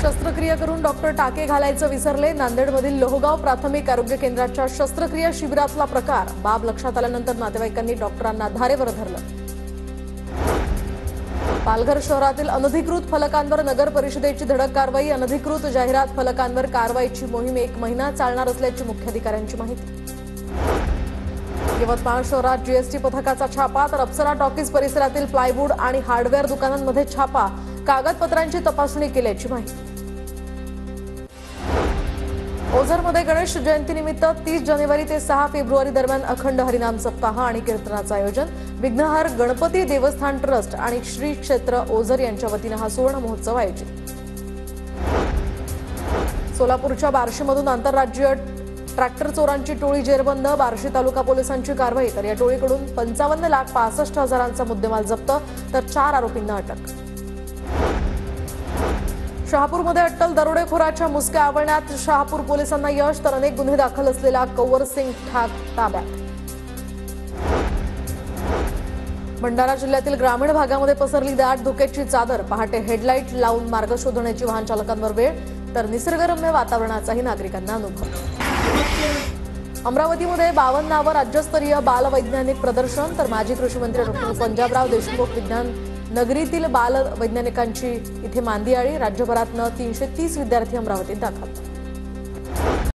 शस्त्रक्रिया करून डॉक्टर टाके घालायचं विसरले। नांदेडमधील लोहगाव प्राथमिक आरोग्य केंद्राच्या शस्त्रक्रिया शिबिरातला प्रकार बाब लक्षात आल्यानंतर नातेवाईकांनी डॉक्टरांना धारेवर धरलं। पालघर शहरातील अनधिकृत फलकांवर नगर परिषदेची धडक कारवाई। अनधिकृत जाहिरात फलकांवर कारवाईची मोहीम 1 महिना चालणार असल्याची मुख्याधिकाऱ्यांची माहिती। यवतमाळ शहरात जीएसटी पथकाचा छापा तर अप्सरा टॉकीज परिसरातील प्लायवूड आणि हार्डवेअर दुकानांमध्ये छापा। कागदपत्रांची तपासणी केल्याची माहिती। ओझरमध्ये गणेश जयंतीनिमित्त 30 जानेवारी ते 6 फेब्रुवारी दरम्यान अखंड हरिनाम सप्ताह आणि कीर्तनाचं आयोजन। विघ्नहर गणपती देवस्थान ट्रस्ट आणि श्री क्षेत्र ओझर यांच्या वतीने हा सुवर्ण महोत्सव आयोजित। सोलापूरच्या बार्शीमधून आंतरराज्यीय ट्रॅक्टर चोरांची टोळी जेरबंद। बार्शी तालुका पोलिसांची कारवाई तर या टोळीकडून 55,65,000चा मुद्देमाल जप्त तर 4 आरोपींना अटक। शहापूरमध्ये अट्टल दरोडेखोराच्या मुसक्या आवळण्यात शहापूर पोलिसांना यश तर अनेक गुन्हे दाखल असलेला कौवर सिंग ठाक ताब्यात। भंडारा जिल्ह्यातील ग्रामीण भागामध्ये पसरली दाट धुक्याची चादर। पहाटे हेडलाईट लावून मार्ग शोधण्याची वाहन चालकांवर वेळ तर निसर्गरम्य वातावरणाचाही नागरिकांना अनुभव। अमरावतीमध्ये 52वे राज्यस्तरीय बालवैज्ञानिक प्रदर्शन तर माजी कृषी मंत्री डॉ. पंजाबराव देशमुख विज्ञान नगरीतील बालवैज्ञानिकांची इथे मांदियाळी। राज्यभरातनं 330 विद्यार्थी अमरावतीत दाखल।